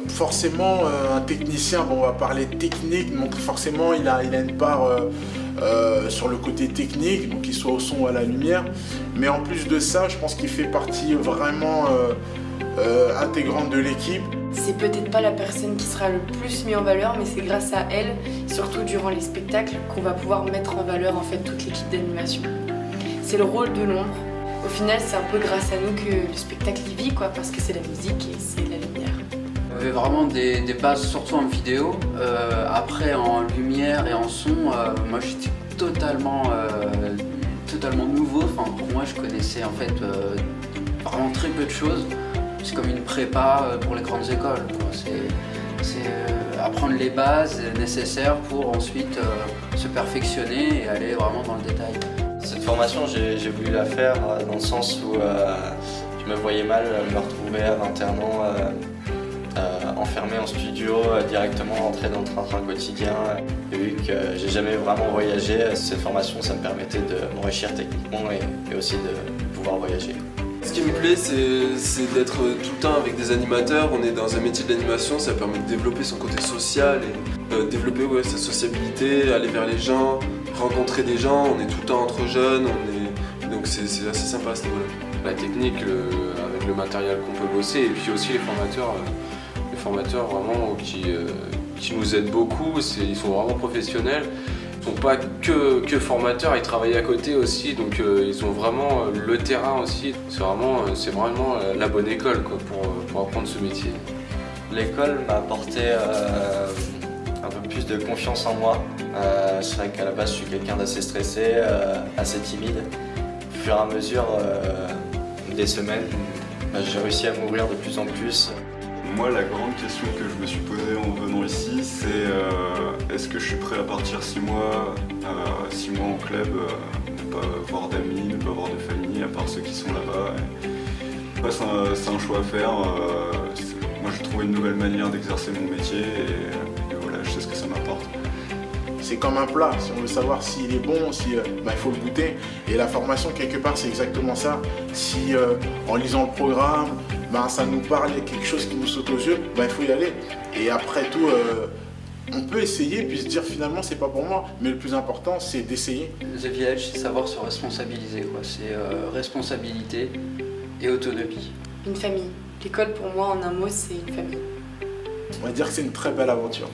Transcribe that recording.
Forcément, un technicien, bon, on va parler technique, donc forcément il a une part sur le côté technique, donc qu'il soit au son ou à la lumière. Mais en plus de ça, je pense qu'il fait partie vraiment intégrante de l'équipe. C'est peut-être pas la personne qui sera le plus mise en valeur, mais c'est grâce à elle, surtout durant les spectacles, qu'on va pouvoir mettre en valeur en fait toute l'équipe d'animation. C'est le rôle de l'ombre. Au final, c'est un peu grâce à nous que le spectacle y vit, quoi, parce que c'est la musique et c'est la lumière. Il y avait vraiment des bases, surtout en vidéo. Après, en lumière et en son, moi j'étais totalement nouveau. Enfin, pour moi, je connaissais en fait vraiment très peu de choses. C'est comme une prépa pour les grandes écoles. C'est apprendre les bases nécessaires pour ensuite se perfectionner et aller vraiment dans le détail. Cette formation, j'ai voulu la faire dans le sens où je me voyais mal me retrouver à 21 ans enfermé en studio, directement rentrer dans le train-train quotidien. Et vu que j'ai jamais vraiment voyagé, cette formation ça me permettait de m'enrichir techniquement et aussi de pouvoir voyager. Ce qui me plaît, c'est d'être tout le temps avec des animateurs. On est dans un métier de l'animation, ça permet de développer son côté social et développer sa sociabilité, aller vers les gens, rencontrer des gens. On est tout le temps entre jeunes, donc c'est assez sympa à ce niveau-là. La technique, avec le matériel qu'on peut bosser, et puis aussi les formateurs vraiment qui nous aident beaucoup. Ils sont vraiment professionnels. Ils ne sont pas que formateurs, ils travaillent à côté aussi, donc ils ont vraiment le terrain aussi. C'est vraiment la bonne école quoi, pour apprendre ce métier. L'école m'a apporté un peu plus de confiance en moi. C'est vrai qu'à la base je suis quelqu'un d'assez stressé, assez timide. Au fur et à mesure des semaines, j'ai réussi à m'ouvrir de plus en plus. Moi, la grande question que je me suis posée en venant ici, c'est est-ce que je suis prêt à partir 6 mois en club, ne pas voir d'amis, ne pas voir de famille, à part ceux qui sont là-bas. C'est un choix à faire. Moi, j'ai trouvé une nouvelle manière d'exercer mon métier et voilà, je sais ce que ça m'apporte. C'est comme un plat, si on veut savoir s'il est bon, il faut le goûter. Et la formation, quelque part, c'est exactement ça. Si en lisant le programme, ça nous parle, il y a quelque chose qui nous saute aux yeux, il faut y aller. Et après tout, on peut essayer puis se dire finalement c'est pas pour moi, mais le plus important c'est d'essayer. The Village, c'est savoir se responsabiliser, quoi. C'est responsabilité et autonomie. Une famille. L'école pour moi en un mot c'est une famille. On va dire que c'est une très belle aventure.